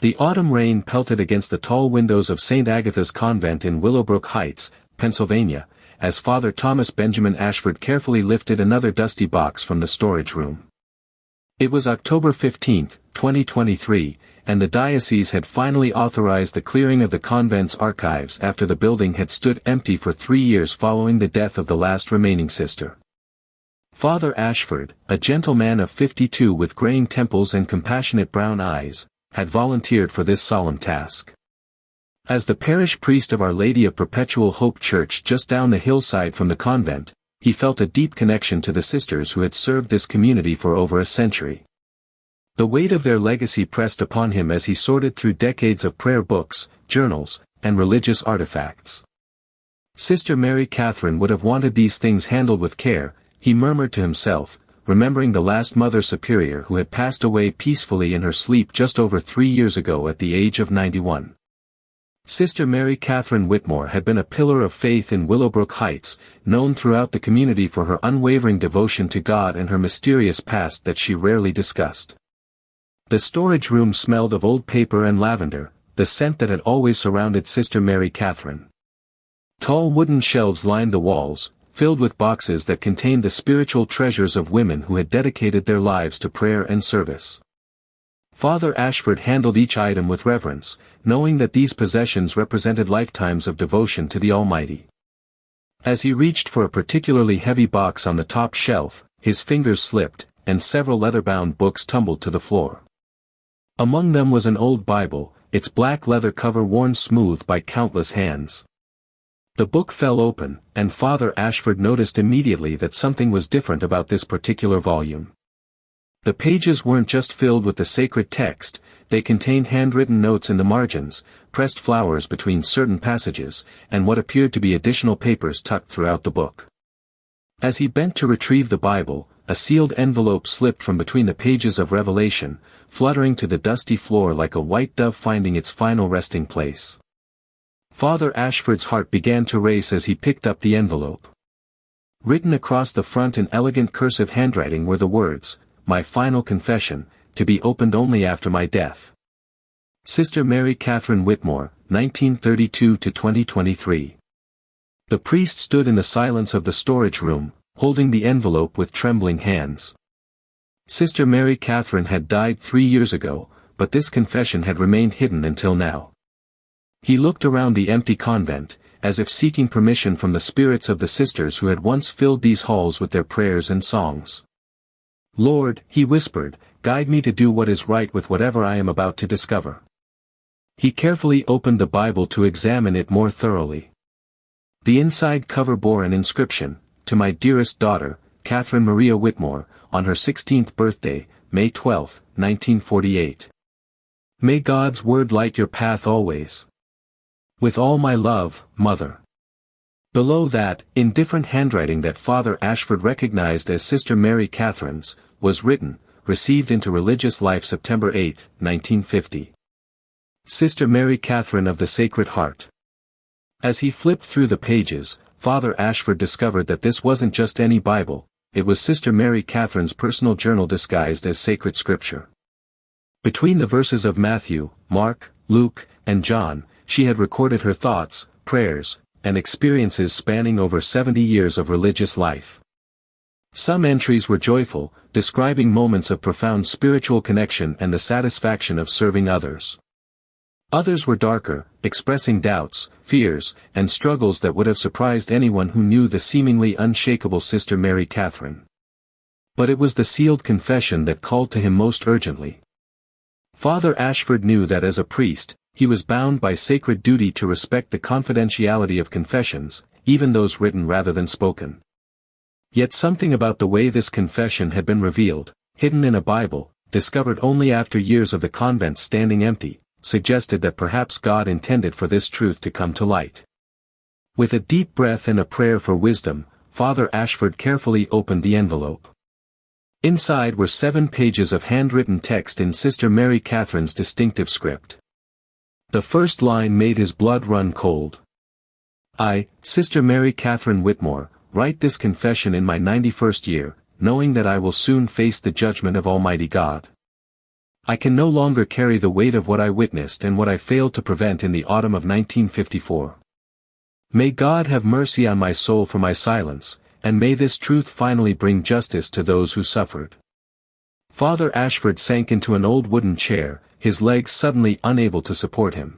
The autumn rain pelted against the tall windows of St. Agatha's Convent in Willowbrook Heights, Pennsylvania, as Father Thomas Benjamin Ashford carefully lifted another dusty box from the storage room. It was October 15, 2023, and the diocese had finally authorized the clearing of the convent's archives after the building had stood empty for 3 years following the death of the last remaining sister. Father Ashford, a gentle man of 52 with graying temples and compassionate brown eyes, had volunteered for this solemn task. As the parish priest of Our Lady of Perpetual Hope Church just down the hillside from the convent, he felt a deep connection to the sisters who had served this community for over a century. The weight of their legacy pressed upon him as he sorted through decades of prayer books, journals, and religious artifacts. Sister Mary Catherine would have wanted these things handled with care, he murmured to himself, remembering the last Mother Superior who had passed away peacefully in her sleep just over 3 years ago at the age of 91. Sister Mary Catherine Whitmore had been a pillar of faith in Willowbrook Heights, known throughout the community for her unwavering devotion to God and her mysterious past that she rarely discussed. The storage room smelled of old paper and lavender, the scent that had always surrounded Sister Mary Catherine. Tall wooden shelves lined the walls, filled with boxes that contained the spiritual treasures of women who had dedicated their lives to prayer and service. Father Ashford handled each item with reverence, knowing that these possessions represented lifetimes of devotion to the Almighty. As he reached for a particularly heavy box on the top shelf, his fingers slipped, and several leather-bound books tumbled to the floor. Among them was an old Bible, its black leather cover worn smooth by countless hands. The book fell open, and Father Ashford noticed immediately that something was different about this particular volume. The pages weren't just filled with the sacred text, they contained handwritten notes in the margins, pressed flowers between certain passages, and what appeared to be additional papers tucked throughout the book. As he bent to retrieve the Bible, a sealed envelope slipped from between the pages of Revelation, fluttering to the dusty floor like a white dove finding its final resting place. Father Ashford's heart began to race as he picked up the envelope. Written across the front in elegant cursive handwriting were the words, "My final confession, to be opened only after my death. Sister Mary Catherine Whitmore, 1932–2023. The priest stood in the silence of the storage room, holding the envelope with trembling hands. Sister Mary Catherine had died 3 years ago, but this confession had remained hidden until now. He looked around the empty convent, as if seeking permission from the spirits of the sisters who had once filled these halls with their prayers and songs. "Lord," he whispered, "guide me to do what is right with whatever I am about to discover." He carefully opened the Bible to examine it more thoroughly. The inside cover bore an inscription, "To my dearest daughter, Catherine Maria Whitmore, on her 16th birthday, May 12, 1948. May God's word light your path always. With all my love, Mother." Below that, in different handwriting that Father Ashford recognized as Sister Mary Catherine's, was written, "Received into religious life September 8, 1950. Sister Mary Catherine of the Sacred Heart." As he flipped through the pages, Father Ashford discovered that this wasn't just any Bible, it was Sister Mary Catherine's personal journal disguised as sacred scripture. Between the verses of Matthew, Mark, Luke, and John, she had recorded her thoughts, prayers, and experiences spanning over 70 years of religious life. Some entries were joyful, describing moments of profound spiritual connection and the satisfaction of serving others. Others were darker, expressing doubts, fears, and struggles that would have surprised anyone who knew the seemingly unshakable Sister Mary Catherine. But it was the sealed confession that called to him most urgently. Father Ashford knew that as a priest, he was bound by sacred duty to respect the confidentiality of confessions, even those written rather than spoken. Yet something about the way this confession had been revealed, hidden in a Bible, discovered only after years of the convent standing empty, suggested that perhaps God intended for this truth to come to light. With a deep breath and a prayer for wisdom, Father Ashford carefully opened the envelope. Inside were 7 pages of handwritten text in Sister Mary Catherine's distinctive script. The first line made his blood run cold. "I, Sister Mary Catherine Whitmore, write this confession in my 91st year, knowing that I will soon face the judgment of Almighty God. I can no longer carry the weight of what I witnessed and what I failed to prevent in the autumn of 1954. May God have mercy on my soul for my silence, and may this truth finally bring justice to those who suffered. Father Ashford sank into an old wooden chair, his legs suddenly unable to support him.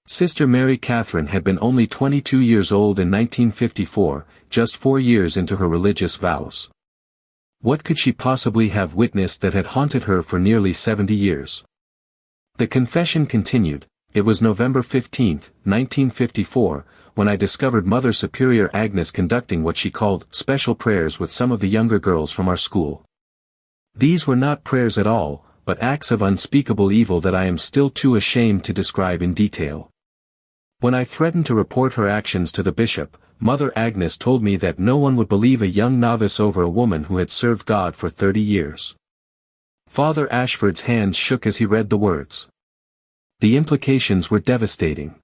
Sister Mary Catherine had been only 22 years old in 1954, just 4 years into her religious vows. What could she possibly have witnessed that had haunted her for nearly 70 years? The confession continued. It was November 15, 1954, when I discovered Mother Superior Agnes conducting what she called special prayers with some of the younger girls from our school. These were not prayers at all, but acts of unspeakable evil that I am still too ashamed to describe in detail. When I threatened to report her actions to the bishop, Mother Agnes told me that no one would believe a young novice over a woman who had served God for 30 years. Father Ashford's hands shook as he read the words. The implications were devastating.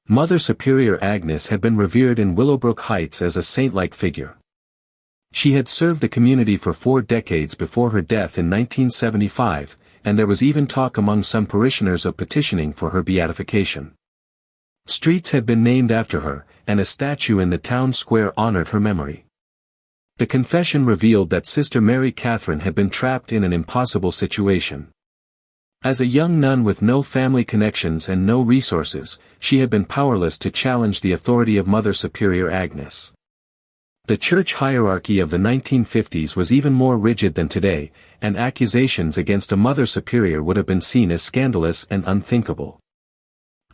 Mother Superior Agnes had been revered in Willowbrook Heights as a saint-like figure. She had served the community for 4 decades before her death in 1975, and there was even talk among some parishioners of petitioning for her beatification. Streets had been named after her, and a statue in the town square honored her memory. The confession revealed that Sister Mary Catherine had been trapped in an impossible situation. As a young nun with no family connections and no resources, she had been powerless to challenge the authority of Mother Superior Agnes. The church hierarchy of the 1950s was even more rigid than today, and accusations against a Mother Superior would have been seen as scandalous and unthinkable.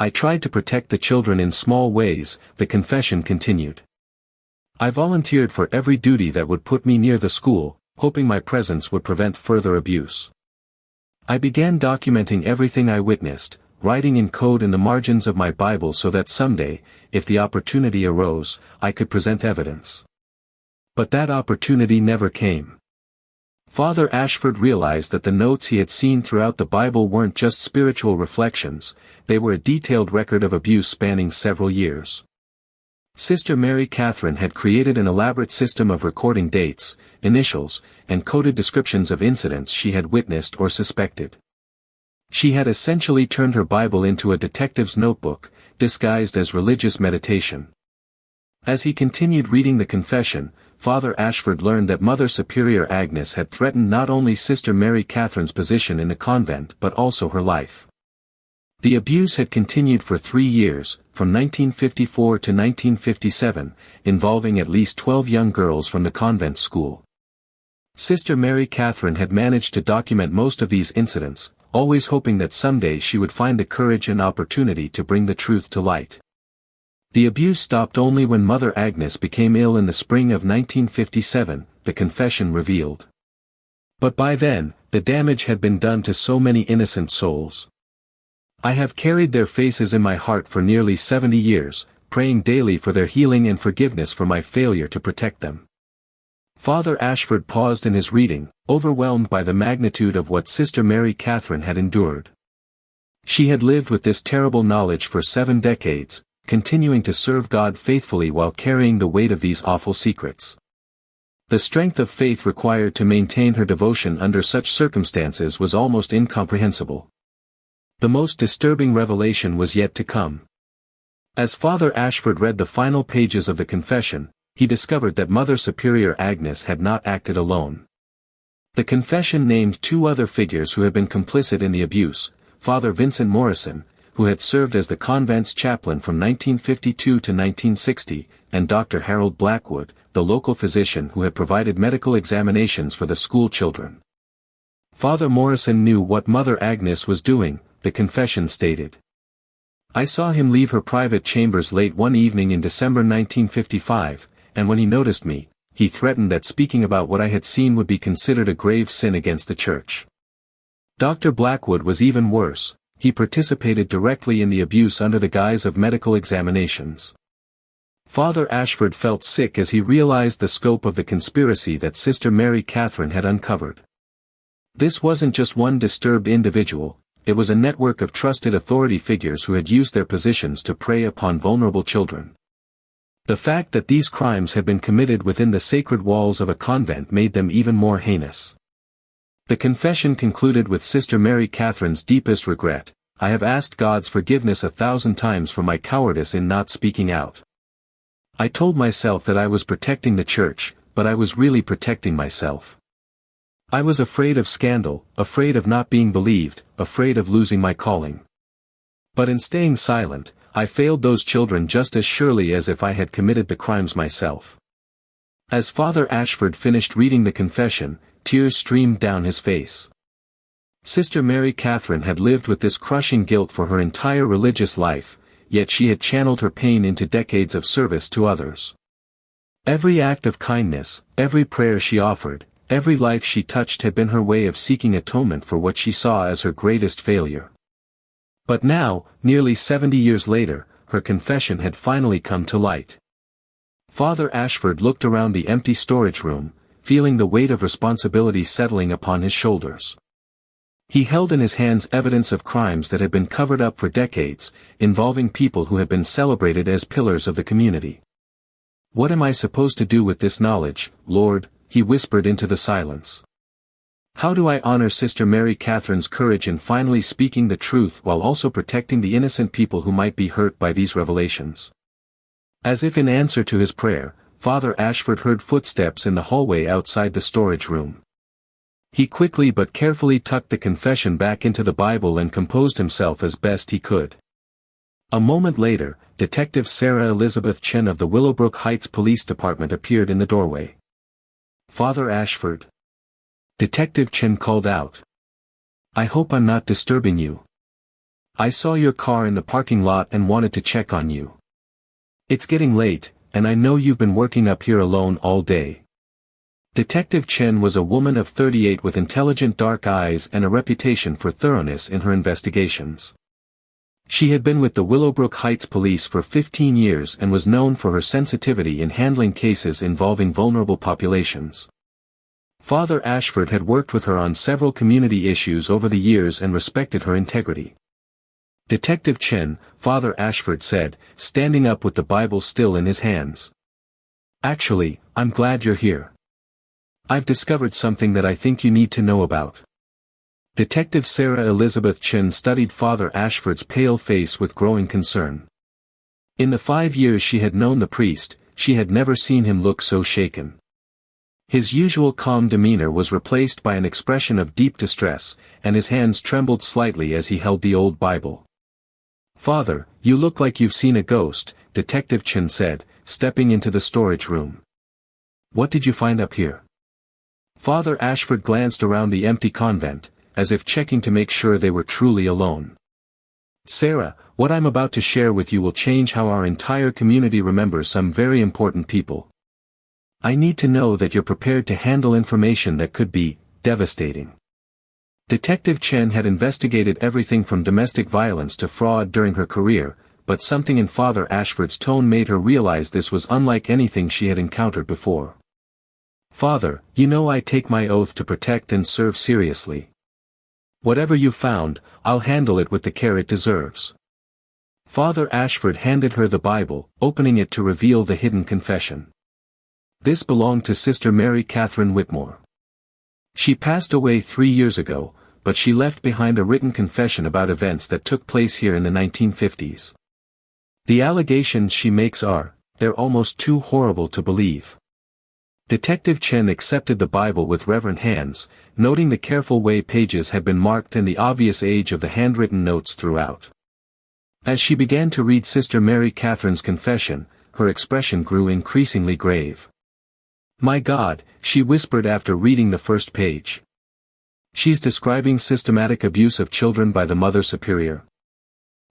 I tried to protect the children in small ways, the confession continued. I volunteered for every duty that would put me near the school, hoping my presence would prevent further abuse. I began documenting everything I witnessed, writing in code in the margins of my Bible so that someday, if the opportunity arose, I could present evidence. But that opportunity never came. Father Ashford realized that the notes he had seen throughout the Bible weren't just spiritual reflections, they were a detailed record of abuse spanning several years. Sister Mary Catherine had created an elaborate system of recording dates, initials, and coded descriptions of incidents she had witnessed or suspected. She had essentially turned her Bible into a detective's notebook, disguised as religious meditation. As he continued reading the confession, Father Ashford learned that Mother Superior Agnes had threatened not only Sister Mary Catherine's position in the convent but also her life. The abuse had continued for 3 years, from 1954 to 1957, involving at least 12 young girls from the convent school. Sister Mary Catherine had managed to document most of these incidents, always hoping that someday she would find the courage and opportunity to bring the truth to light. The abuse stopped only when Mother Agnes became ill in the spring of 1957, the confession revealed. But by then, the damage had been done to so many innocent souls. I have carried their faces in my heart for nearly 70 years, praying daily for their healing and forgiveness for my failure to protect them. Father Ashford paused in his reading, overwhelmed by the magnitude of what Sister Mary Catherine had endured. She had lived with this terrible knowledge for 7 decades, continuing to serve God faithfully while carrying the weight of these awful secrets. The strength of faith required to maintain her devotion under such circumstances was almost incomprehensible. The most disturbing revelation was yet to come. As Father Ashford read the final pages of the confession, he discovered that Mother Superior Agnes had not acted alone. The confession named 2 other figures who had been complicit in the abuse, Father Vincent Morrison, who had served as the convent's chaplain from 1952 to 1960, and Dr. Harold Blackwood, the local physician who had provided medical examinations for the school children. Father Morrison knew what Mother Agnes was doing, the confession stated. I saw him leave her private chambers late one evening in December 1955, and when he noticed me, he threatened that speaking about what I had seen would be considered a grave sin against the church. Dr. Blackwood was even worse. He participated directly in the abuse under the guise of medical examinations. Father Ashford felt sick as he realized the scope of the conspiracy that Sister Mary Catherine had uncovered. This wasn't just one disturbed individual, it was a network of trusted authority figures who had used their positions to prey upon vulnerable children. The fact that these crimes had been committed within the sacred walls of a convent made them even more heinous. The confession concluded with Sister Mary Catherine's deepest regret: "I have asked God's forgiveness 1,000 times for my cowardice in not speaking out. I told myself that I was protecting the church, but I was really protecting myself. I was afraid of scandal, afraid of not being believed, afraid of losing my calling. But in staying silent, I failed those children just as surely as if I had committed the crimes myself." As Father Ashford finished reading the confession, tears streamed down his face. Sister Mary Catherine had lived with this crushing guilt for her entire religious life, yet she had channeled her pain into decades of service to others. Every act of kindness, every prayer she offered, every life she touched had been her way of seeking atonement for what she saw as her greatest failure. But now, nearly 70 years later, her confession had finally come to light. Father Ashford looked around the empty storage room, feeling the weight of responsibility settling upon his shoulders. He held in his hands evidence of crimes that had been covered up for decades, involving people who had been celebrated as pillars of the community. "What am I supposed to do with this knowledge, Lord?" he whispered into the silence. "How do I honor Sister Mary Catherine's courage in finally speaking the truth while also protecting the innocent people who might be hurt by these revelations?" As if in answer to his prayer, Father Ashford heard footsteps in the hallway outside the storage room. He quickly but carefully tucked the confession back into the Bible and composed himself as best he could. A moment later, Detective Sarah Elizabeth Chen of the Willowbrook Heights Police Department appeared in the doorway. "Father Ashford?" Detective Chen called out. "I hope I'm not disturbing you. I saw your car in the parking lot and wanted to check on you. It's getting late, and I know you've been working up here alone all day." Detective Chen was a woman of 38 with intelligent dark eyes and a reputation for thoroughness in her investigations. She had been with the Willowbrook Heights Police for 15 years and was known for her sensitivity in handling cases involving vulnerable populations. Father Ashford had worked with her on several community issues over the years and respected her integrity. "Detective Chen," Father Ashford said, standing up with the Bible still in his hands. "Actually, I'm glad you're here. I've discovered something that I think you need to know about." Detective Sarah Elizabeth Chen studied Father Ashford's pale face with growing concern. In the 5 years she had known the priest, she had never seen him look so shaken. His usual calm demeanor was replaced by an expression of deep distress, and his hands trembled slightly as he held the old Bible. "Father, you look like you've seen a ghost," Detective Chen said, stepping into the storage room. "What did you find up here?" Father Ashford glanced around the empty convent, as if checking to make sure they were truly alone. "Sarah, what I'm about to share with you will change how our entire community remembers some very important people. I need to know that you're prepared to handle information that could be devastating." Detective Chen had investigated everything from domestic violence to fraud during her career, but something in Father Ashford's tone made her realize this was unlike anything she had encountered before. "Father, you know I take my oath to protect and serve seriously. Whatever you found, I'll handle it with the care it deserves." Father Ashford handed her the Bible, opening it to reveal the hidden confession. This belonged to Sister Mary Catherine Whitmore. She passed away 3 years ago, but she left behind a written confession about events that took place here in the 1950s. The allegations she makes they're almost too horrible to believe. Detective Chen accepted the Bible with reverent hands, noting the careful way pages had been marked and the obvious age of the handwritten notes throughout. As she began to read Sister Mary Catherine's confession, her expression grew increasingly grave. "My God," she whispered after reading the first page. "She's describing systematic abuse of children by the Mother Superior.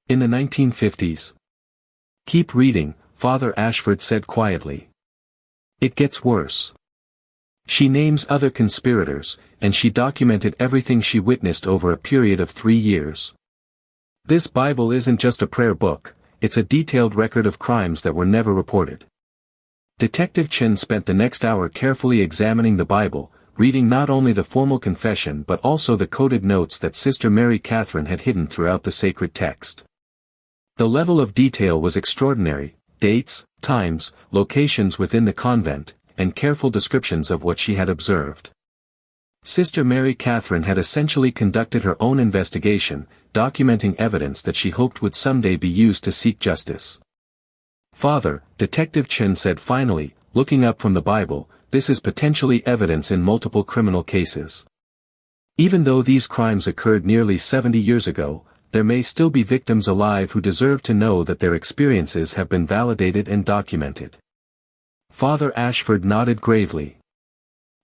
In the 1950s. "Keep reading," Father Ashford said quietly. "It gets worse. She names other conspirators, and she documented everything she witnessed over a period of 3 years. This Bible isn't just a prayer book, it's a detailed record of crimes that were never reported." Detective Chen spent the next hour carefully examining the Bible, reading not only the formal confession but also the coded notes that Sister Mary Catherine had hidden throughout the sacred text. The level of detail was extraordinary: dates, times, locations within the convent, and careful descriptions of what she had observed. Sister Mary Catherine had essentially conducted her own investigation, documenting evidence that she hoped would someday be used to seek justice. "Father," Detective Chen said finally, looking up from the Bible, "this is potentially evidence in multiple criminal cases. Even though these crimes occurred nearly 70 years ago, there may still be victims alive who deserve to know that their experiences have been validated and documented." Father Ashford nodded gravely.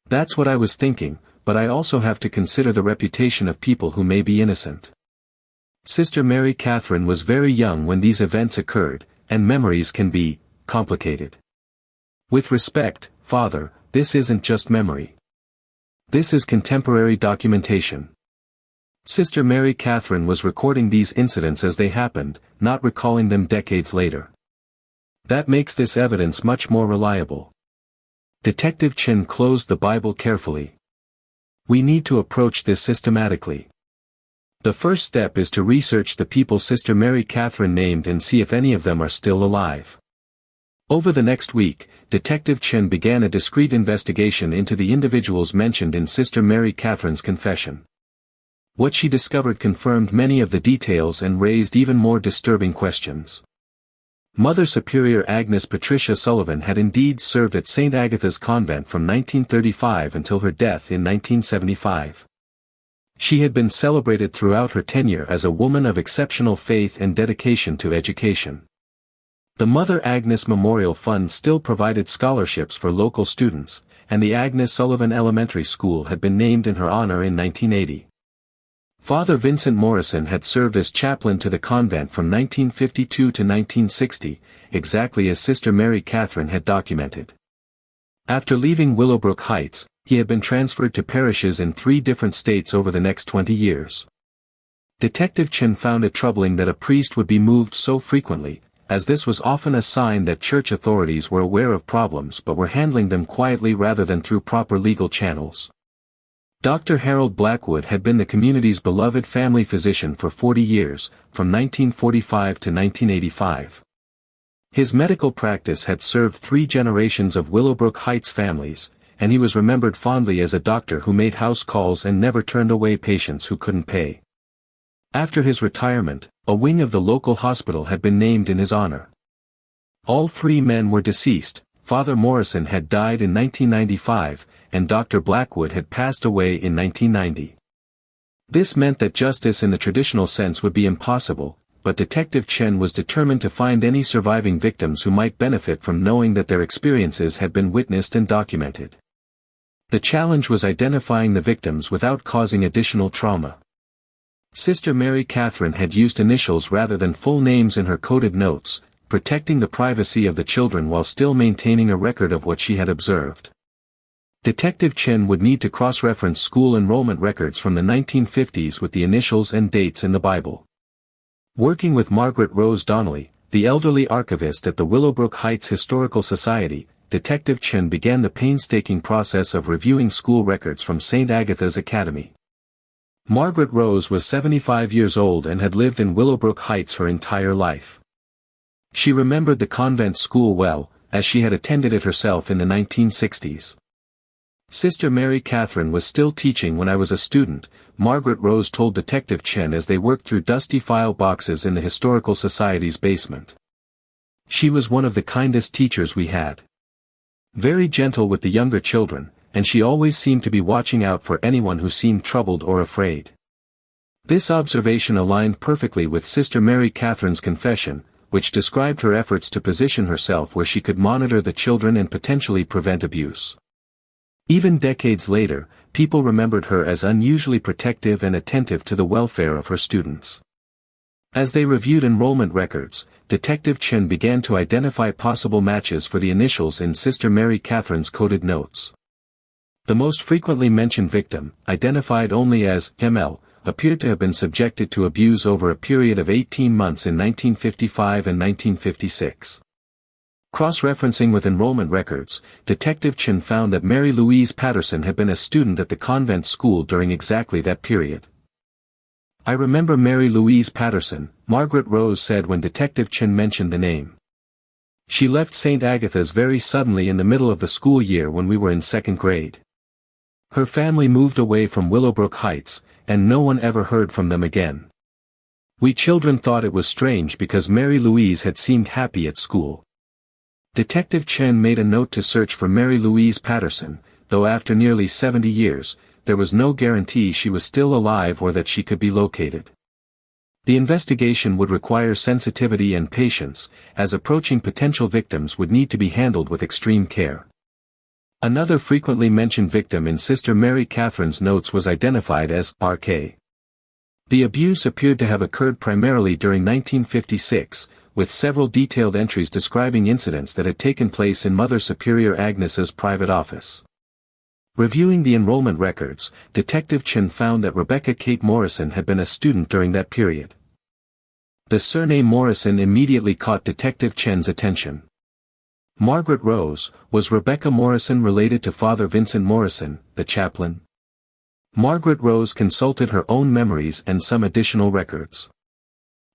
"That's what I was thinking, but I also have to consider the reputation of people who may be innocent. Sister Mary Catherine was very young when these events occurred, and memories can be complicated. With respect, Father, this isn't just memory. This is contemporary documentation. Sister Mary Catherine was recording these incidents as they happened, not recalling them decades later. That makes this evidence much more reliable." Detective Chen closed the Bible carefully. "We need to approach this systematically. The first step is to research the people Sister Mary Catherine named and see if any of them are still alive." Over the next week, Detective Chen began a discreet investigation into the individuals mentioned in Sister Mary Catherine's confession. What she discovered confirmed many of the details and raised even more disturbing questions. Mother Superior Agnes Patricia Sullivan had indeed served at St. Agatha's Convent from 1935 until her death in 1975. She had been celebrated throughout her tenure as a woman of exceptional faith and dedication to education. The Mother Agnes Memorial Fund still provided scholarships for local students, and the Agnes Sullivan Elementary School had been named in her honor in 1980. Father Vincent Morrison had served as chaplain to the convent from 1952 to 1960, exactly as Sister Mary Catherine had documented. After leaving Willowbrook Heights, he had been transferred to parishes in 3 different states over the next 20 years. Detective Chen found it troubling that a priest would be moved so frequently, as this was often a sign that church authorities were aware of problems but were handling them quietly rather than through proper legal channels. Dr. Harold Blackwood had been the community's beloved family physician for 40 years, from 1945 to 1985. His medical practice had served 3 generations of Willowbrook Heights families, and he was remembered fondly as a doctor who made house calls and never turned away patients who couldn't pay. After his retirement, a wing of the local hospital had been named in his honor. All 3 men were deceased. Father Morrison had died in 1995, and Dr. Blackwood had passed away in 1990. This meant that justice in the traditional sense would be impossible, but Detective Chen was determined to find any surviving victims who might benefit from knowing that their experiences had been witnessed and documented. The challenge was identifying the victims without causing additional trauma. Sister Mary Catherine had used initials rather than full names in her coded notes, protecting the privacy of the children while still maintaining a record of what she had observed. Detective Chen would need to cross-reference school enrollment records from the 1950s with the initials and dates in the Bible. Working with Margaret Rose Donnelly, the elderly archivist at the Willowbrook Heights Historical Society, Detective Chen began the painstaking process of reviewing school records from St. Agatha's Academy. Margaret Rose was 75 years old and had lived in Willowbrook Heights her entire life. She remembered the convent school well, as she had attended it herself in the 1960s. "Sister Mary Catherine was still teaching when I was a student," Margaret Rose told Detective Chen as they worked through dusty file boxes in the Historical Society's basement. "She was one of the kindest teachers we had. Very gentle with the younger children, and she always seemed to be watching out for anyone who seemed troubled or afraid." This observation aligned perfectly with Sister Mary Catherine's confession, which described her efforts to position herself where she could monitor the children and potentially prevent abuse. Even decades later, people remembered her as unusually protective and attentive to the welfare of her students. As they reviewed enrollment records, Detective Chen began to identify possible matches for the initials in Sister Mary Catherine's coded notes. The most frequently mentioned victim, identified only as ML, appeared to have been subjected to abuse over a period of 18 months in 1955 and 1956. Cross-referencing with enrollment records, Detective Chen found that Mary Louise Patterson had been a student at the convent school during exactly that period. "I remember Mary Louise Patterson," Margaret Rose said when Detective Chen mentioned the name. "She left St. Agatha's very suddenly in the middle of the school year when we were in 2nd grade. Her family moved away from Willowbrook Heights, and no one ever heard from them again. We children thought it was strange because Mary Louise had seemed happy at school. Detective Chen made a note to search for Mary Louise Patterson, though after nearly 70 years, there was no guarantee she was still alive or that she could be located. The investigation would require sensitivity and patience, as approaching potential victims would need to be handled with extreme care. Another frequently mentioned victim in Sister Mary Catherine's notes was identified as R.K. The abuse appeared to have occurred primarily during 1956, with several detailed entries describing incidents that had taken place in Mother Superior Agnes's private office. Reviewing the enrollment records, Detective Chen found that Rebecca Kate Morrison had been a student during that period. The surname Morrison immediately caught Detective Chen's attention. Margaret Rose, was Rebecca Morrison related to Father Vincent Morrison, the chaplain? Margaret Rose consulted her own memories and some additional records.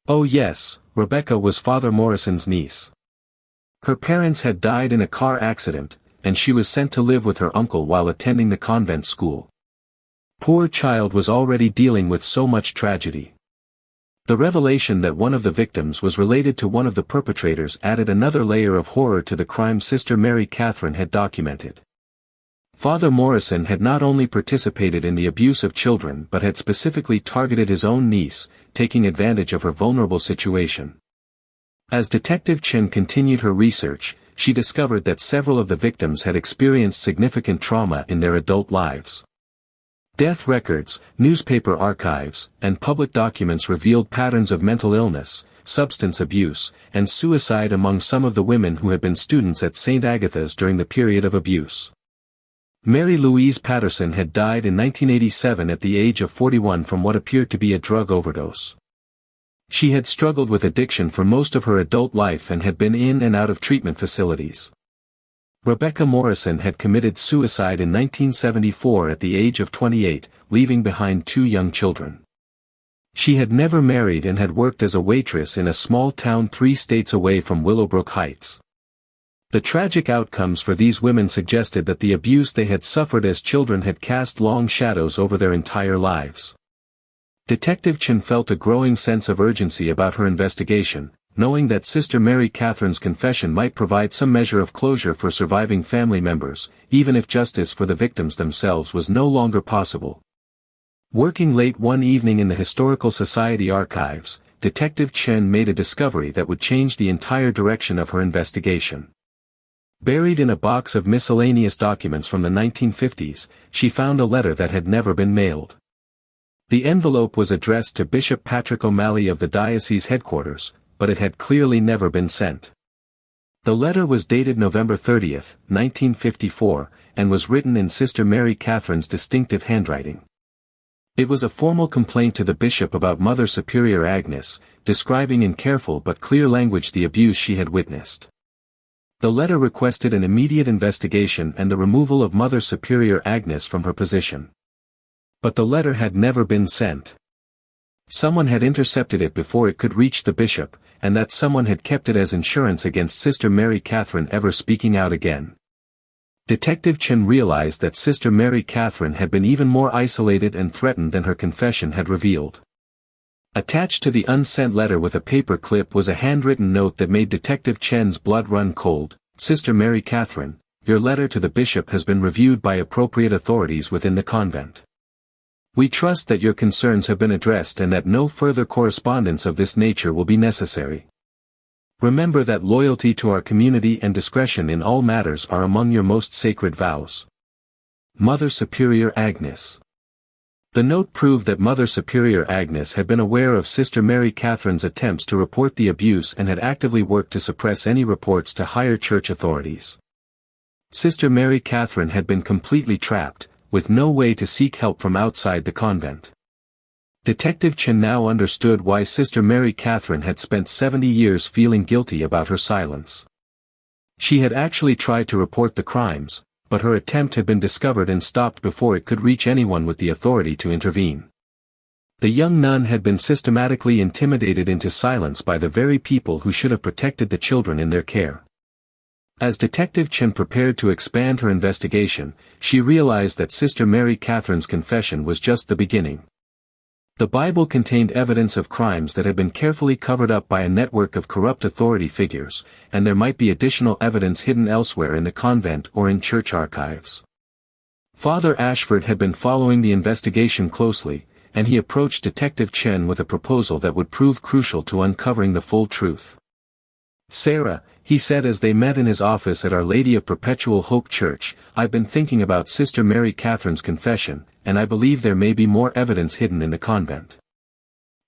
Oh yes, Rebecca was Father Morrison's niece. Her parents had died in a car accident, and she was sent to live with her uncle while attending the convent school. Poor child was already dealing with so much tragedy. The revelation that one of the victims was related to one of the perpetrators added another layer of horror to the crime Sister Mary Catherine had documented. Father Morrison had not only participated in the abuse of children but had specifically targeted his own niece, taking advantage of her vulnerable situation. As Detective Chen continued her research, she discovered that several of the victims had experienced significant trauma in their adult lives. Death records, newspaper archives, and public documents revealed patterns of mental illness, substance abuse, and suicide among some of the women who had been students at St. Agatha's during the period of abuse. Mary Louise Patterson had died in 1987 at the age of 41 from what appeared to be a drug overdose. She had struggled with addiction for most of her adult life and had been in and out of treatment facilities. Rebecca Morrison had committed suicide in 1974 at the age of 28, leaving behind 2 young children. She had never married and had worked as a waitress in a small town 3 states away from Willowbrook Heights. The tragic outcomes for these women suggested that the abuse they had suffered as children had cast long shadows over their entire lives. Detective Chen felt a growing sense of urgency about her investigation, knowing that Sister Mary Catherine's confession might provide some measure of closure for surviving family members, even if justice for the victims themselves was no longer possible. Working late one evening in the Historical Society archives, Detective Chen made a discovery that would change the entire direction of her investigation. Buried in a box of miscellaneous documents from the 1950s, she found a letter that had never been mailed. The envelope was addressed to Bishop Patrick O'Malley of the diocese headquarters, but it had clearly never been sent. The letter was dated November 30, 1954, and was written in Sister Mary Catherine's distinctive handwriting. It was a formal complaint to the bishop about Mother Superior Agnes, describing in careful but clear language the abuse she had witnessed. The letter requested an immediate investigation and the removal of Mother Superior Agnes from her position. But the letter had never been sent. Someone had intercepted it before it could reach the bishop, and that someone had kept it as insurance against Sister Mary Catherine ever speaking out again. Detective Chen realized that Sister Mary Catherine had been even more isolated and threatened than her confession had revealed. Attached to the unsent letter with a paper clip was a handwritten note that made Detective Chen's blood run cold. Sister Mary Catherine, your letter to the bishop has been reviewed by appropriate authorities within the convent. We trust that your concerns have been addressed and that no further correspondence of this nature will be necessary. Remember that loyalty to our community and discretion in all matters are among your most sacred vows. Mother Superior Agnes. The note proved that Mother Superior Agnes had been aware of Sister Mary Catherine's attempts to report the abuse and had actively worked to suppress any reports to higher church authorities. Sister Mary Catherine had been completely trapped, with no way to seek help from outside the convent. Detective Chen now understood why Sister Mary Catherine had spent 70 years feeling guilty about her silence. She had actually tried to report the crimes, but her attempt had been discovered and stopped before it could reach anyone with the authority to intervene. The young nun had been systematically intimidated into silence by the very people who should have protected the children in their care. As Detective Chen prepared to expand her investigation, she realized that Sister Mary Catherine's confession was just the beginning. The Bible contained evidence of crimes that had been carefully covered up by a network of corrupt authority figures, and there might be additional evidence hidden elsewhere in the convent or in church archives. Father Ashford had been following the investigation closely, and he approached Detective Chen with a proposal that would prove crucial to uncovering the full truth. "Sarah," he said as they met in his office at Our Lady of Perpetual Hope Church, "I've been thinking about Sister Mary Catherine's confession, and I believe there may be more evidence hidden in the convent.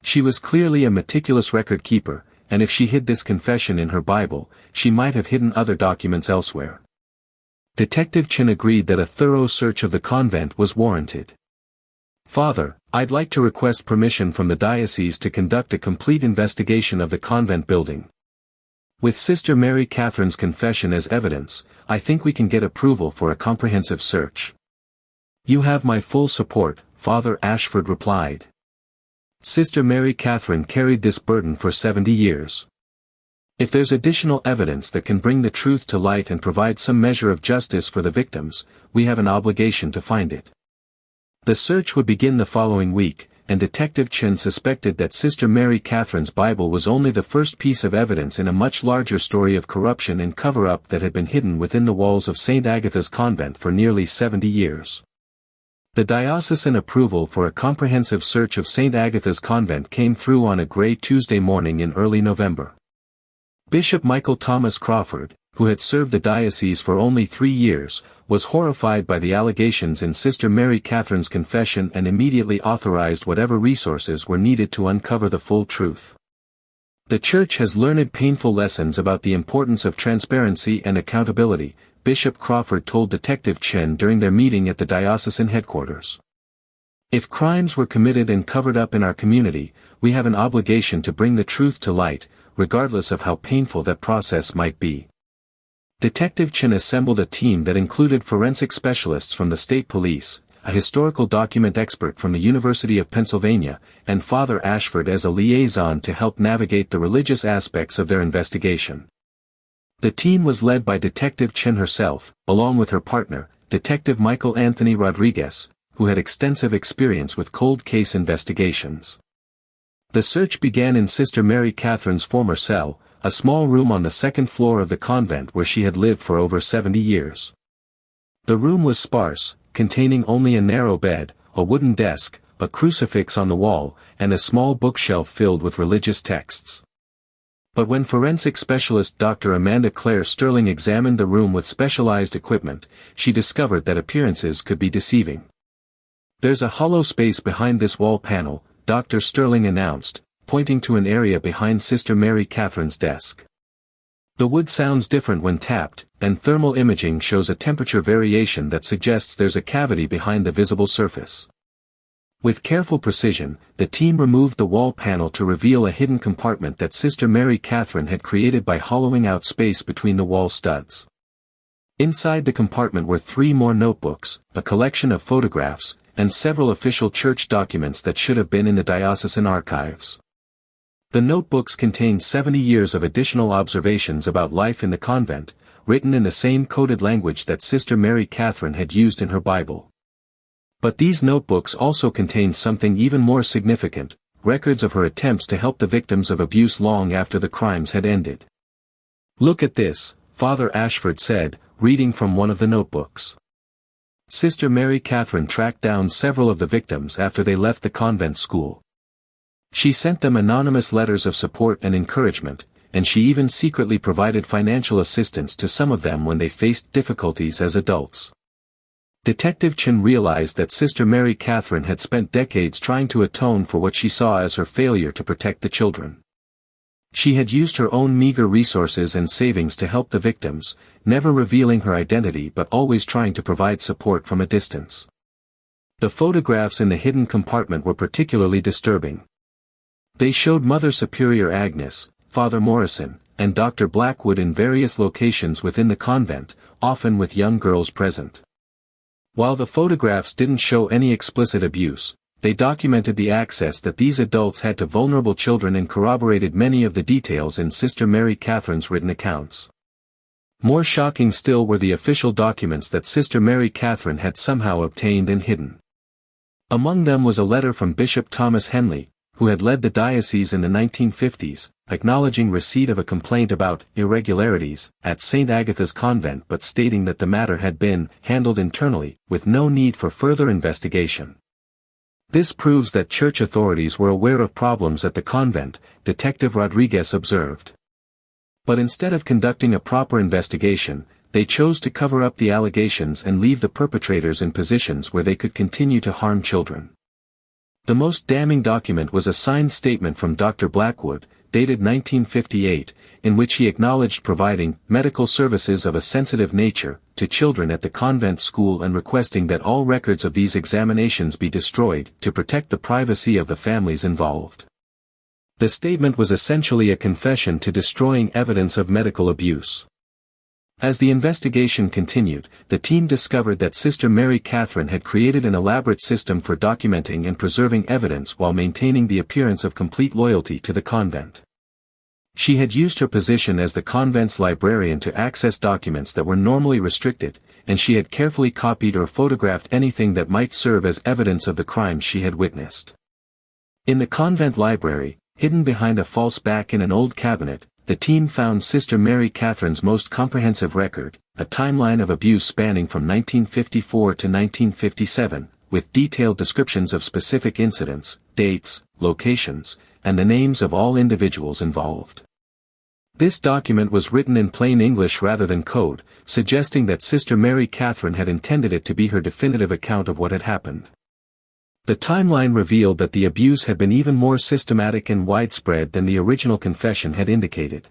She was clearly a meticulous record keeper, and if she hid this confession in her Bible, she might have hidden other documents elsewhere." Detective Chen agreed that a thorough search of the convent was warranted. "Father, I'd like to request permission from the diocese to conduct a complete investigation of the convent building. With Sister Mary Catherine's confession as evidence, I think we can get approval for a comprehensive search." "You have my full support," Father Ashford replied. "Sister Mary Catherine carried this burden for 70 years. If there's additional evidence that can bring the truth to light and provide some measure of justice for the victims, we have an obligation to find it." The search would begin the following week, and Detective Chen suspected that Sister Mary Catherine's Bible was only the first piece of evidence in a much larger story of corruption and cover-up that had been hidden within the walls of St. Agatha's convent for nearly 70 years. The diocesan approval for a comprehensive search of St. Agatha's convent came through on a grey Tuesday morning in early November. Bishop Michael Thomas Crawford, who had served the diocese for only 3 years, was horrified by the allegations in Sister Mary Catherine's confession and immediately authorized whatever resources were needed to uncover the full truth. "The Church has learned painful lessons about the importance of transparency and accountability," Bishop Crawford told Detective Chen during their meeting at the diocesan headquarters. "If crimes were committed and covered up in our community, we have an obligation to bring the truth to light, regardless of how painful that process might be." Detective Chen assembled a team that included forensic specialists from the state police, a historical document expert from the University of Pennsylvania, and Father Ashford as a liaison to help navigate the religious aspects of their investigation. The team was led by Detective Chen herself, along with her partner, Detective Michael Anthony Rodriguez, who had extensive experience with cold case investigations. The search began in Sister Mary Catherine's former cell, a small room on the second floor of the convent where she had lived for over 70 years. The room was sparse, containing only a narrow bed, a wooden desk, a crucifix on the wall, and a small bookshelf filled with religious texts. But when forensic specialist Dr. Amanda Claire Sterling examined the room with specialized equipment, she discovered that appearances could be deceiving. "There's a hollow space behind this wall panel," Dr. Sterling announced, pointing to an area behind Sister Mary Catherine's desk. "The wood sounds different when tapped, and thermal imaging shows a temperature variation that suggests there's a cavity behind the visible surface." With careful precision, the team removed the wall panel to reveal a hidden compartment that Sister Mary Catherine had created by hollowing out space between the wall studs. Inside the compartment were 3 more notebooks, a collection of photographs, and several official church documents that should have been in the diocesan archives. The notebooks contained 70 years of additional observations about life in the convent, written in the same coded language that Sister Mary Catherine had used in her Bible. But these notebooks also contained something even more significant, records of her attempts to help the victims of abuse long after the crimes had ended. "Look at this," Father Ashford said, reading from one of the notebooks. Sister Mary Catherine tracked down several of the victims after they left the convent school. She sent them anonymous letters of support and encouragement, and she even secretly provided financial assistance to some of them when they faced difficulties as adults. Detective Chen realized that Sister Mary Catherine had spent decades trying to atone for what she saw as her failure to protect the children. She had used her own meager resources and savings to help the victims, never revealing her identity but always trying to provide support from a distance. The photographs in the hidden compartment were particularly disturbing. They showed Mother Superior Agnes, Father Morrison, and Dr. Blackwood in various locations within the convent, often with young girls present. While the photographs didn't show any explicit abuse, they documented the access that these adults had to vulnerable children and corroborated many of the details in Sister Mary Catherine's written accounts. More shocking still were the official documents that Sister Mary Catherine had somehow obtained and hidden. Among them was a letter from Bishop Thomas Henley, who had led the diocese in the 1950s, acknowledging receipt of a complaint about irregularities at St. Agatha's convent but stating that the matter had been handled internally, with no need for further investigation. This proves that church authorities were aware of problems at the convent, Detective Rodriguez observed. But instead of conducting a proper investigation, they chose to cover up the allegations and leave the perpetrators in positions where they could continue to harm children. The most damning document was a signed statement from Dr. Blackwood, dated 1958, in which he acknowledged providing medical services of a sensitive nature to children at the convent school and requesting that all records of these examinations be destroyed to protect the privacy of the families involved. The statement was essentially a confession to destroying evidence of medical abuse. As the investigation continued, the team discovered that Sister Mary Catherine had created an elaborate system for documenting and preserving evidence while maintaining the appearance of complete loyalty to the convent. She had used her position as the convent's librarian to access documents that were normally restricted, and she had carefully copied or photographed anything that might serve as evidence of the crimes she had witnessed. In the convent library, hidden behind a false back in an old cabinet, the team found Sister Mary Catherine's most comprehensive record, a timeline of abuse spanning from 1954 to 1957, with detailed descriptions of specific incidents, dates, locations, and the names of all individuals involved. This document was written in plain English rather than code, suggesting that Sister Mary Catherine had intended it to be her definitive account of what had happened. The timeline revealed that the abuse had been even more systematic and widespread than the original confession had indicated.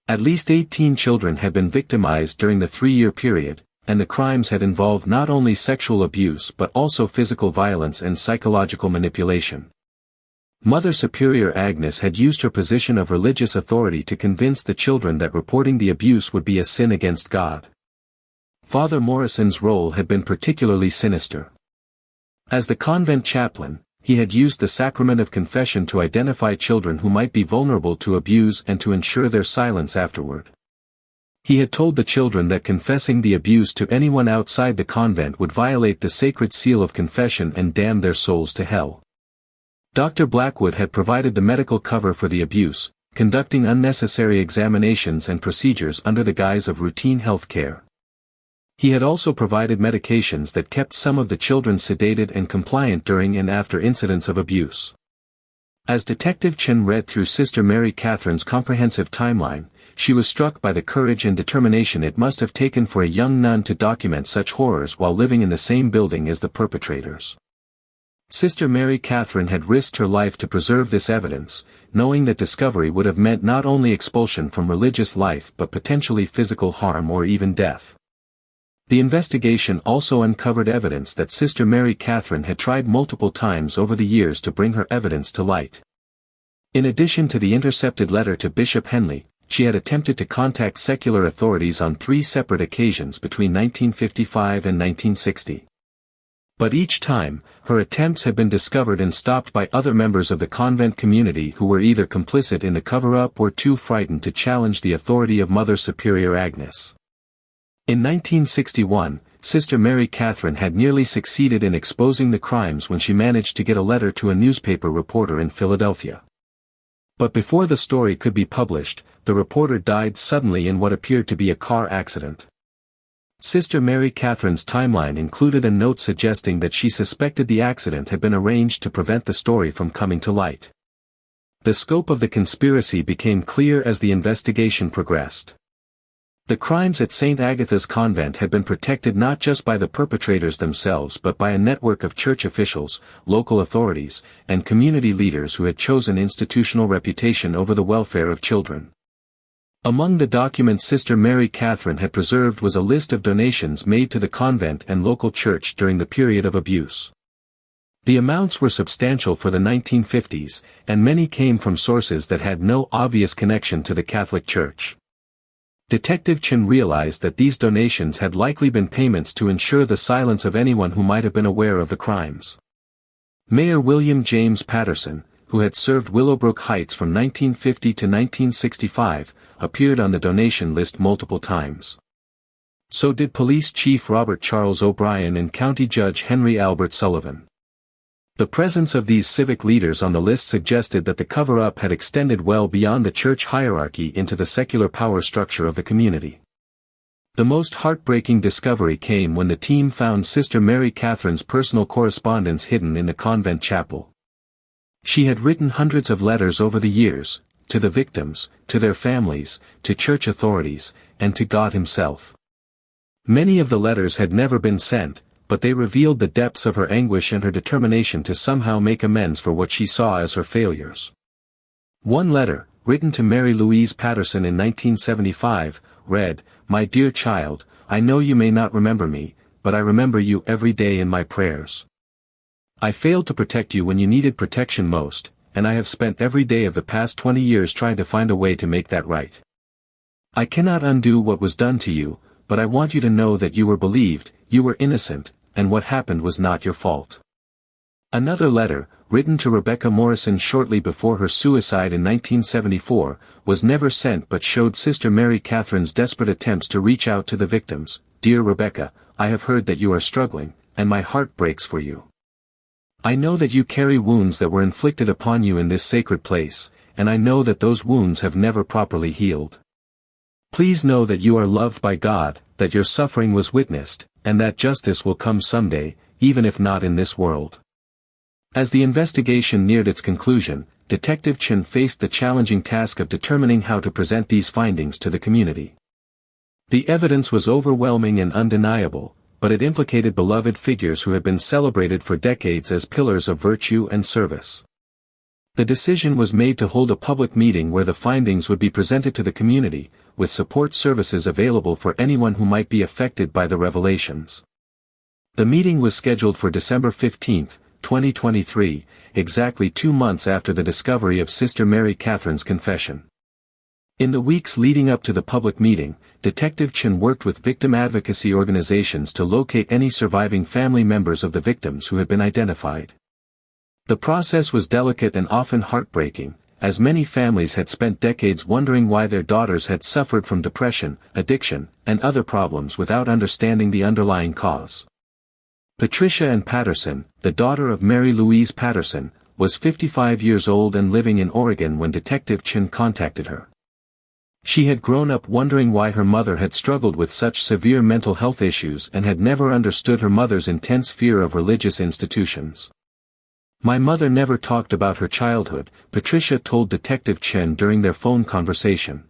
At least 18 children had been victimized during the 3-year period, and the crimes had involved not only sexual abuse but also physical violence and psychological manipulation. Mother Superior Agnes had used her position of religious authority to convince the children that reporting the abuse would be a sin against God. Father Morrison's role had been particularly sinister. As the convent chaplain, he had used the sacrament of confession to identify children who might be vulnerable to abuse and to ensure their silence afterward. He had told the children that confessing the abuse to anyone outside the convent would violate the sacred seal of confession and damn their souls to hell. Dr. Blackwood had provided the medical cover for the abuse, conducting unnecessary examinations and procedures under the guise of routine health care. He had also provided medications that kept some of the children sedated and compliant during and after incidents of abuse. As Detective Chen read through Sister Mary Catherine's comprehensive timeline, she was struck by the courage and determination it must have taken for a young nun to document such horrors while living in the same building as the perpetrators. Sister Mary Catherine had risked her life to preserve this evidence, knowing that discovery would have meant not only expulsion from religious life but potentially physical harm or even death. The investigation also uncovered evidence that Sister Mary Catherine had tried multiple times over the years to bring her evidence to light. In addition to the intercepted letter to Bishop Henley, she had attempted to contact secular authorities on 3 separate occasions between 1955 and 1960. But each time, her attempts had been discovered and stopped by other members of the convent community who were either complicit in the cover-up or too frightened to challenge the authority of Mother Superior Agnes. In 1961, Sister Mary Catherine had nearly succeeded in exposing the crimes when she managed to get a letter to a newspaper reporter in Philadelphia. But before the story could be published, the reporter died suddenly in what appeared to be a car accident. Sister Mary Catherine's timeline included a note suggesting that she suspected the accident had been arranged to prevent the story from coming to light. The scope of the conspiracy became clear as the investigation progressed. The crimes at St. Agatha's convent had been protected not just by the perpetrators themselves but by a network of church officials, local authorities, and community leaders who had chosen institutional reputation over the welfare of children. Among the documents Sister Mary Catherine had preserved was a list of donations made to the convent and local church during the period of abuse. The amounts were substantial for the 1950s, and many came from sources that had no obvious connection to the Catholic Church. Detective Chen realized that these donations had likely been payments to ensure the silence of anyone who might have been aware of the crimes. Mayor William James Patterson, who had served Willowbrook Heights from 1950 to 1965, appeared on the donation list multiple times. So did Police Chief Robert Charles O'Brien and County Judge Henry Albert Sullivan. The presence of these civic leaders on the list suggested that the cover-up had extended well beyond the church hierarchy into the secular power structure of the community. The most heartbreaking discovery came when the team found Sister Mary Catherine's personal correspondence hidden in the convent chapel. She had written hundreds of letters over the years, to the victims, to their families, to church authorities, and to God Himself. Many of the letters had never been sent, but they revealed the depths of her anguish and her determination to somehow make amends for what she saw as her failures. One letter, written to Mary Louise Patterson in 1975, read, "My dear child, I know you may not remember me, but I remember you every day in my prayers. I failed to protect you when you needed protection most, and I have spent every day of the past 20 years trying to find a way to make that right. I cannot undo what was done to you, but I want you to know that you were believed, you were innocent, and what happened was not your fault." Another letter, written to Rebecca Morrison shortly before her suicide in 1974, was never sent but showed Sister Mary Catherine's desperate attempts to reach out to the victims. "Dear Rebecca, I have heard that you are struggling, and my heart breaks for you. I know that you carry wounds that were inflicted upon you in this sacred place, and I know that those wounds have never properly healed. Please know that you are loved by God, that your suffering was witnessed, and that justice will come someday, even if not in this world." As the investigation neared its conclusion, Detective Chen faced the challenging task of determining how to present these findings to the community. The evidence was overwhelming and undeniable, but it implicated beloved figures who had been celebrated for decades as pillars of virtue and service. The decision was made to hold a public meeting where the findings would be presented to the community, with support services available for anyone who might be affected by the revelations. The meeting was scheduled for December 15, 2023, exactly 2 months after the discovery of Sister Mary Catherine's confession. In the weeks leading up to the public meeting, Detective Chen worked with victim advocacy organizations to locate any surviving family members of the victims who had been identified. The process was delicate and often heartbreaking, as many families had spent decades wondering why their daughters had suffered from depression, addiction, and other problems without understanding the underlying cause. Patricia Ann Patterson, the daughter of Mary Louise Patterson, was 55 years old and living in Oregon when Detective Chen contacted her. She had grown up wondering why her mother had struggled with such severe mental health issues and had never understood her mother's intense fear of religious institutions. "My mother never talked about her childhood," Patricia told Detective Chen during their phone conversation.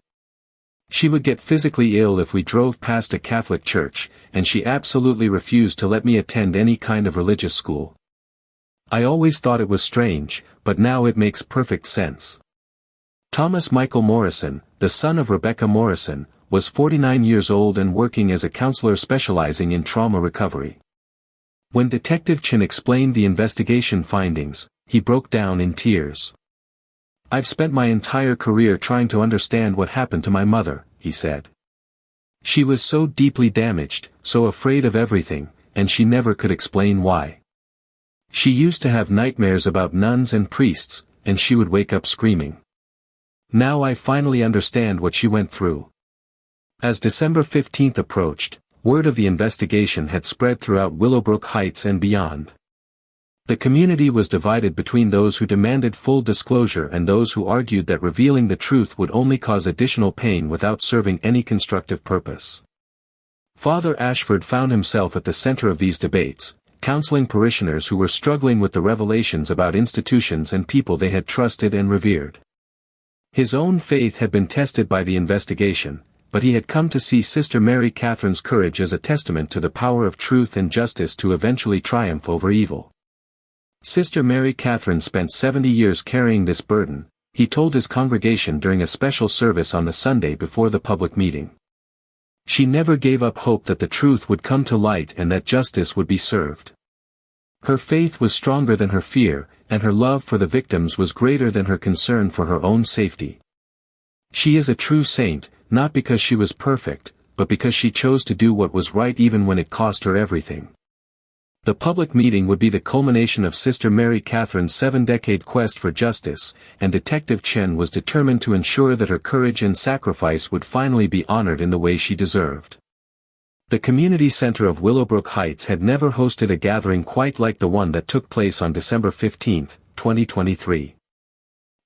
"She would get physically ill if we drove past a Catholic church, and she absolutely refused to let me attend any kind of religious school. I always thought it was strange, but now it makes perfect sense." Thomas Michael Morrison, the son of Rebecca Morrison, was 49 years old and working as a counselor specializing in trauma recovery. When Detective Chen explained the investigation findings, he broke down in tears. "I've spent my entire career trying to understand what happened to my mother," he said. "She was so deeply damaged, so afraid of everything, and she never could explain why. She used to have nightmares about nuns and priests, and she would wake up screaming. Now I finally understand what she went through." As December 15 approached, word of the investigation had spread throughout Willowbrook Heights and beyond. The community was divided between those who demanded full disclosure and those who argued that revealing the truth would only cause additional pain without serving any constructive purpose. Father Ashford found himself at the center of these debates, counseling parishioners who were struggling with the revelations about institutions and people they had trusted and revered. His own faith had been tested by the investigation, but he had come to see Sister Mary Catherine's courage as a testament to the power of truth and justice to eventually triumph over evil. Sister Mary Catherine spent 70 years carrying this burden, he told his congregation during a special service on the Sunday before the public meeting. She never gave up hope that the truth would come to light and that justice would be served. Her faith was stronger than her fear, and her love for the victims was greater than her concern for her own safety. She is a true saint, not because she was perfect, but because she chose to do what was right even when it cost her everything. The public meeting would be the culmination of Sister Mary Catherine's 7-decade quest for justice, and Detective Chen was determined to ensure that her courage and sacrifice would finally be honored in the way she deserved. The community center of Willowbrook Heights had never hosted a gathering quite like the one that took place on December 15, 2023.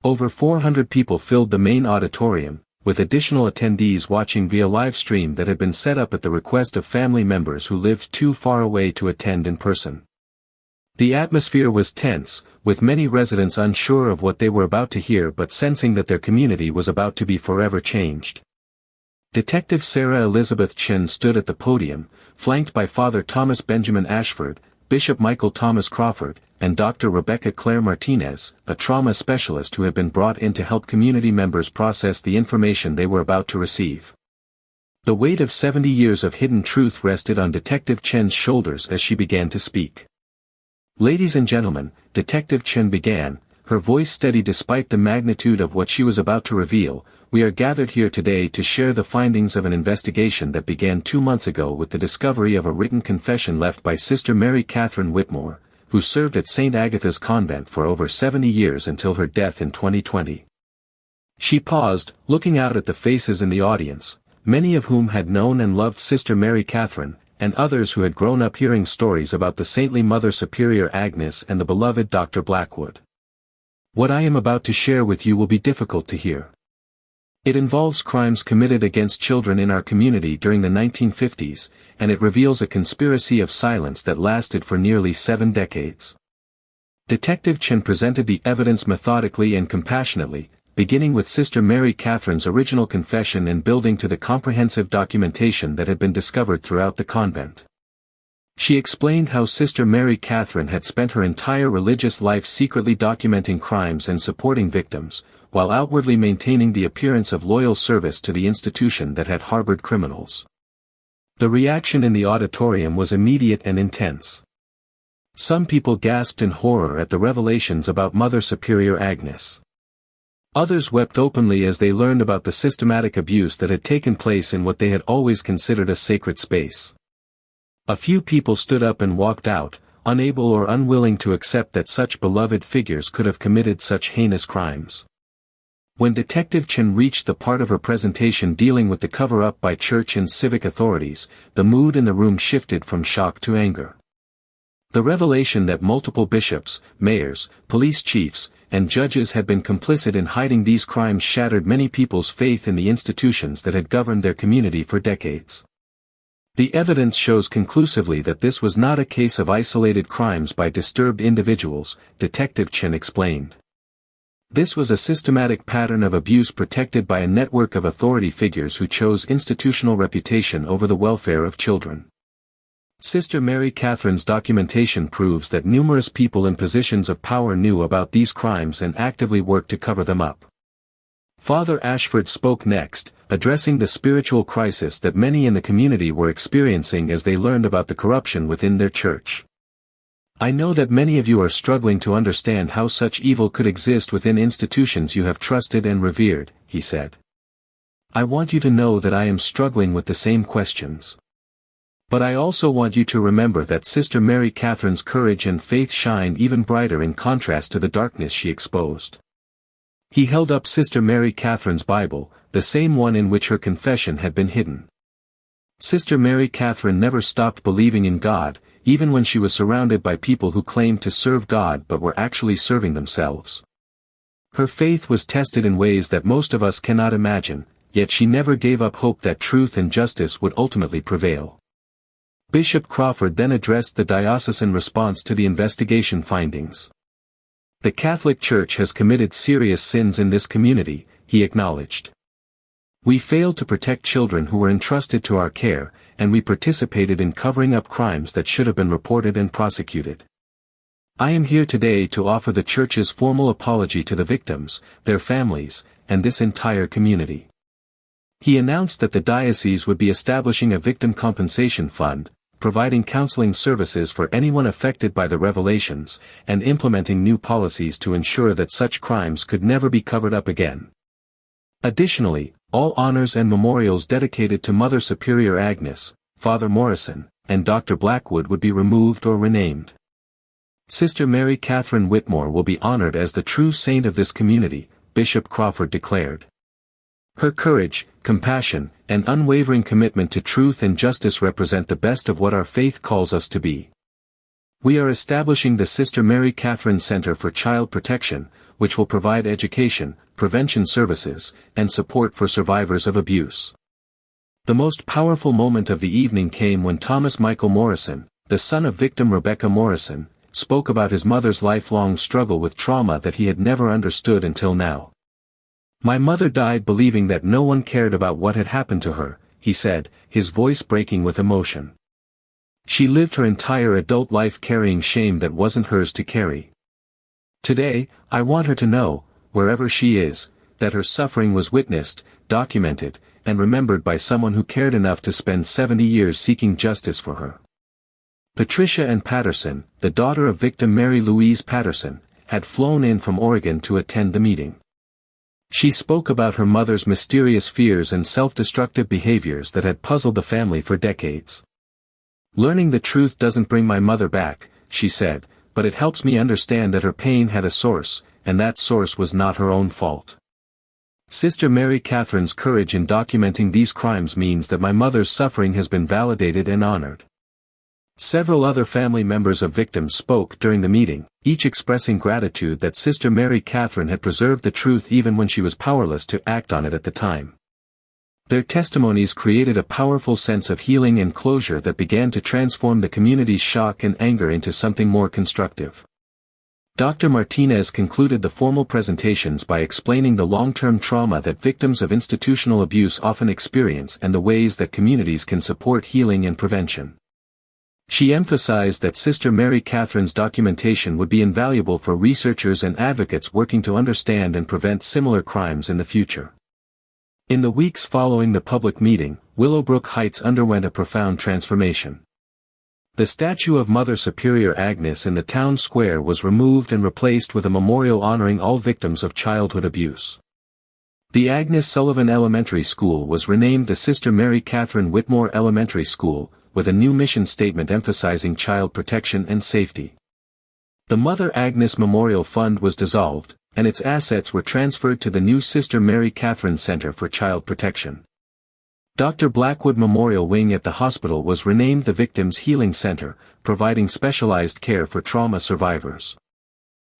Over 400 people filled the main auditorium, with additional attendees watching via live stream that had been set up at the request of family members who lived too far away to attend in person. The atmosphere was tense, with many residents unsure of what they were about to hear but sensing that their community was about to be forever changed. Detective Sarah Elizabeth Chen stood at the podium, flanked by Father Thomas Benjamin Ashford, Bishop Michael Thomas Crawford, and Dr. Rebecca Claire Martinez, a trauma specialist who had been brought in to help community members process the information they were about to receive. The weight of 70 years of hidden truth rested on Detective Chen's shoulders as she began to speak. "Ladies and gentlemen," Detective Chen began, her voice steady despite the magnitude of what she was about to reveal, "we are gathered here today to share the findings of an investigation that began 2 months ago with the discovery of a written confession left by Sister Mary Catherine Whitmore, who served at St. Agatha's Convent for over 70 years until her death in 2020. She paused, looking out at the faces in the audience, many of whom had known and loved Sister Mary Catherine, and others who had grown up hearing stories about the saintly Mother Superior Agnes and the beloved Dr. Blackwood. What I am about to share with you will be difficult to hear. It involves crimes committed against children in our community during the 1950s, and it reveals a conspiracy of silence that lasted for nearly 7 decades. Detective Chen presented the evidence methodically and compassionately, beginning with Sister Mary Catherine's original confession and building to the comprehensive documentation that had been discovered throughout the convent. She explained how Sister Mary Catherine had spent her entire religious life secretly documenting crimes and supporting victims, while outwardly maintaining the appearance of loyal service to the institution that had harbored criminals. The reaction in the auditorium was immediate and intense. Some people gasped in horror at the revelations about Mother Superior Agnes. Others wept openly as they learned about the systematic abuse that had taken place in what they had always considered a sacred space. A few people stood up and walked out, unable or unwilling to accept that such beloved figures could have committed such heinous crimes. When Detective Chen reached the part of her presentation dealing with the cover-up by church and civic authorities, the mood in the room shifted from shock to anger. The revelation that multiple bishops, mayors, police chiefs, and judges had been complicit in hiding these crimes shattered many people's faith in the institutions that had governed their community for decades. The evidence shows conclusively that this was not a case of isolated crimes by disturbed individuals, Detective Chen explained. This was a systematic pattern of abuse protected by a network of authority figures who chose institutional reputation over the welfare of children. Sister Mary Catherine's documentation proves that numerous people in positions of power knew about these crimes and actively worked to cover them up. Father Ashford spoke next, addressing the spiritual crisis that many in the community were experiencing as they learned about the corruption within their church. "I know that many of you are struggling to understand how such evil could exist within institutions you have trusted and revered," he said. "I want you to know that I am struggling with the same questions. But I also want you to remember that Sister Mary Catherine's courage and faith shine even brighter in contrast to the darkness she exposed." He held up Sister Mary Catherine's Bible, the same one in which her confession had been hidden. Sister Mary Catherine never stopped believing in God, even when she was surrounded by people who claimed to serve God but were actually serving themselves. Her faith was tested in ways that most of us cannot imagine, yet she never gave up hope that truth and justice would ultimately prevail. Bishop Crawford then addressed the diocesan response to the investigation findings. "The Catholic Church has committed serious sins in this community," he acknowledged. "We failed to protect children who were entrusted to our care, and we participated in covering up crimes that should have been reported and prosecuted. I am here today to offer the Church's formal apology to the victims, their families, and this entire community." He announced that the diocese would be establishing a victim compensation fund, providing counseling services for anyone affected by the revelations, and implementing new policies to ensure that such crimes could never be covered up again. Additionally, all honors and memorials dedicated to Mother Superior Agnes, Father Morrison, and Dr. Blackwood would be removed or renamed. Sister Mary Catherine Whitmore will be honored as the true saint of this community, Bishop Crawford declared. Her courage, compassion, and unwavering commitment to truth and justice represent the best of what our faith calls us to be. We are establishing the Sister Mary Catherine Center for Child Protection, which will provide education, prevention services, and support for survivors of abuse. The most powerful moment of the evening came when Thomas Michael Morrison, the son of victim Rebecca Morrison, spoke about his mother's lifelong struggle with trauma that he had never understood until now. "My mother died believing that no one cared about what had happened to her," he said, his voice breaking with emotion. "She lived her entire adult life carrying shame that wasn't hers to carry. Today, I want her to know, wherever she is, that her suffering was witnessed, documented, and remembered by someone who cared enough to spend 70 years seeking justice for her." Patricia Ann Patterson, the daughter of victim Mary Louise Patterson, had flown in from Oregon to attend the meeting. She spoke about her mother's mysterious fears and self-destructive behaviors that had puzzled the family for decades. "Learning the truth doesn't bring my mother back," she said, "but it helps me understand that her pain had a source, and that source was not her own fault. Sister Mary Catherine's courage in documenting these crimes means that my mother's suffering has been validated and honored." Several other family members of victims spoke during the meeting, each expressing gratitude that Sister Mary Catherine had preserved the truth even when she was powerless to act on it at the time. Their testimonies created a powerful sense of healing and closure that began to transform the community's shock and anger into something more constructive. Dr. Martinez concluded the formal presentations by explaining the long-term trauma that victims of institutional abuse often experience and the ways that communities can support healing and prevention. She emphasized that Sister Mary Catherine's documentation would be invaluable for researchers and advocates working to understand and prevent similar crimes in the future. In the weeks following the public meeting, Willowbrook Heights underwent a profound transformation. The statue of Mother Superior Agnes in the town square was removed and replaced with a memorial honoring all victims of childhood abuse. The Agnes Sullivan Elementary School was renamed the Sister Mary Catherine Whitmore Elementary School, with a new mission statement emphasizing child protection and safety. The Mother Agnes Memorial Fund was dissolved, and its assets were transferred to the new Sister Mary Catherine Center for Child Protection. Dr. Blackwood Memorial Wing at the hospital was renamed the Victims Healing Center, providing specialized care for trauma survivors.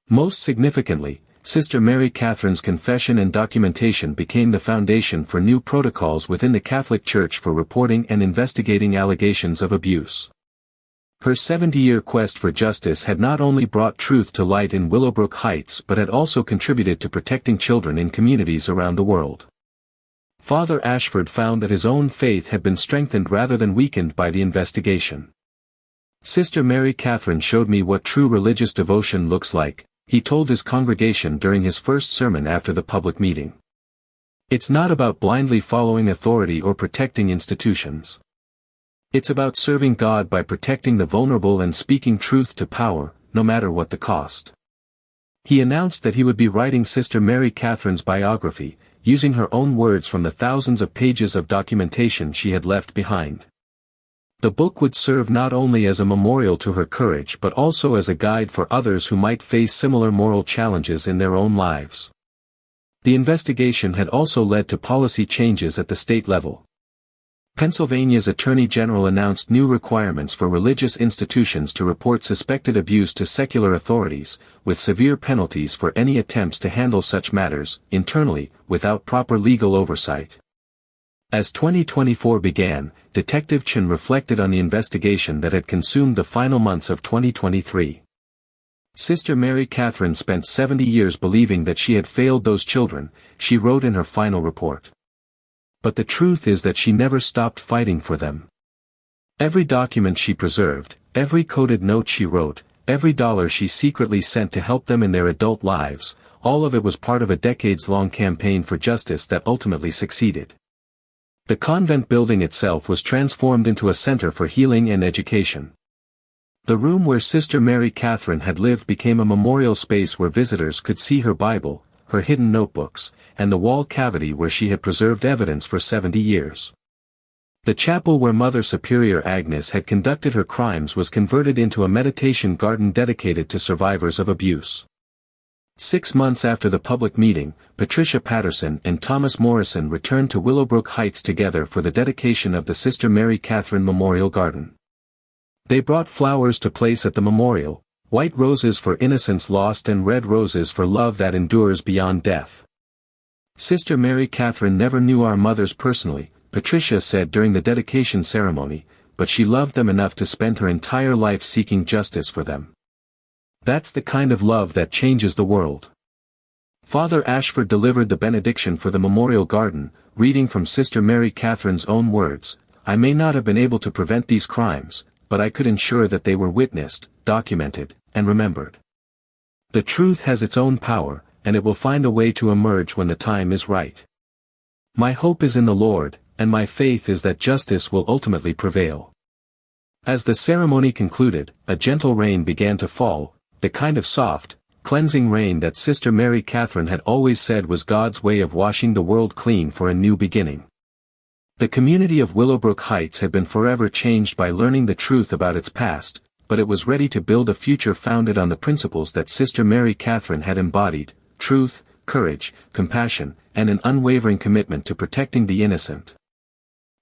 Most significantly, Sister Mary Catherine's confession and documentation became the foundation for new protocols within the Catholic Church for reporting and investigating allegations of abuse. Her 70-year quest for justice had not only brought truth to light in Willowbrook Heights but had also contributed to protecting children in communities around the world. Father Ashford found that his own faith had been strengthened rather than weakened by the investigation. "Sister Mary Catherine showed me what true religious devotion looks like," he told his congregation during his first sermon after the public meeting. "It's not about blindly following authority or protecting institutions. It's about serving God by protecting the vulnerable and speaking truth to power, no matter what the cost." He announced that he would be writing Sister Mary Catherine's biography, using her own words from the thousands of pages of documentation she had left behind. The book would serve not only as a memorial to her courage but also as a guide for others who might face similar moral challenges in their own lives. The investigation had also led to policy changes at the state level. Pennsylvania's Attorney General announced new requirements for religious institutions to report suspected abuse to secular authorities, with severe penalties for any attempts to handle such matters, internally, without proper legal oversight. As 2024 began, Detective Chen reflected on the investigation that had consumed the final months of 2023. Sister Mary Catherine spent 70 years believing that she had failed those children, she wrote in her final report. But the truth is that she never stopped fighting for them. Every document she preserved, every coded note she wrote, every dollar she secretly sent to help them in their adult lives, all of it was part of a decades-long campaign for justice that ultimately succeeded. The convent building itself was transformed into a center for healing and education. The room where Sister Mary Catherine had lived became a memorial space where visitors could see her Bible, her hidden notebooks, and the wall cavity where she had preserved evidence for 70 years. The chapel where Mother Superior Agnes had conducted her crimes was converted into a meditation garden dedicated to survivors of abuse. 6 months after the public meeting, Patricia Patterson and Thomas Morrison returned to Willowbrook Heights together for the dedication of the Sister Mary Catherine Memorial Garden. They brought flowers to place at the memorial, white roses for innocence lost and red roses for love that endures beyond death. Sister Mary Catherine never knew our mothers personally, Patricia said during the dedication ceremony, but she loved them enough to spend her entire life seeking justice for them. That's the kind of love that changes the world. Father Ashford delivered the benediction for the memorial garden, reading from Sister Mary Catherine's own words, "I may not have been able to prevent these crimes, but I could ensure that they were witnessed, documented, and remembered. The truth has its own power, and it will find a way to emerge when the time is right. My hope is in the Lord, and my faith is that justice will ultimately prevail." As the ceremony concluded, a gentle rain began to fall, the kind of soft, cleansing rain that Sister Mary Catherine had always said was God's way of washing the world clean for a new beginning. The community of Willowbrook Heights had been forever changed by learning the truth about its past, but it was ready to build a future founded on the principles that Sister Mary Catherine had embodied: truth, courage, compassion, and an unwavering commitment to protecting the innocent.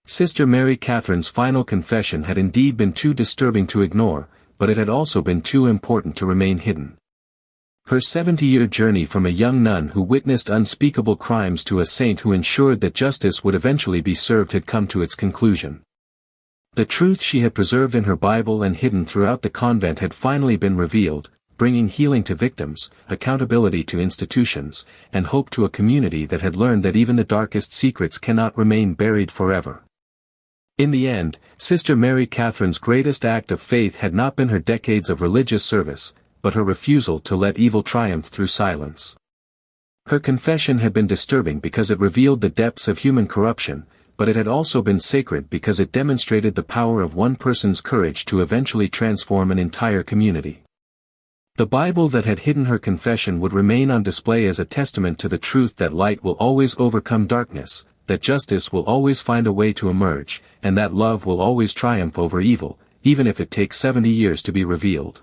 Sister Mary Catherine's final confession had indeed been too disturbing to ignore, but it had also been too important to remain hidden. Her 70-year journey from a young nun who witnessed unspeakable crimes to a saint who ensured that justice would eventually be served had come to its conclusion. The truth she had preserved in her Bible and hidden throughout the convent had finally been revealed, bringing healing to victims, accountability to institutions, and hope to a community that had learned that even the darkest secrets cannot remain buried forever. In the end, Sister Mary Catherine's greatest act of faith had not been her decades of religious service, but her refusal to let evil triumph through silence. Her confession had been disturbing because it revealed the depths of human corruption, but it had also been sacred because it demonstrated the power of one person's courage to eventually transform an entire community. The Bible that had hidden her confession would remain on display as a testament to the truth that light will always overcome darkness, that justice will always find a way to emerge, and that love will always triumph over evil, even if it takes 70 years to be revealed.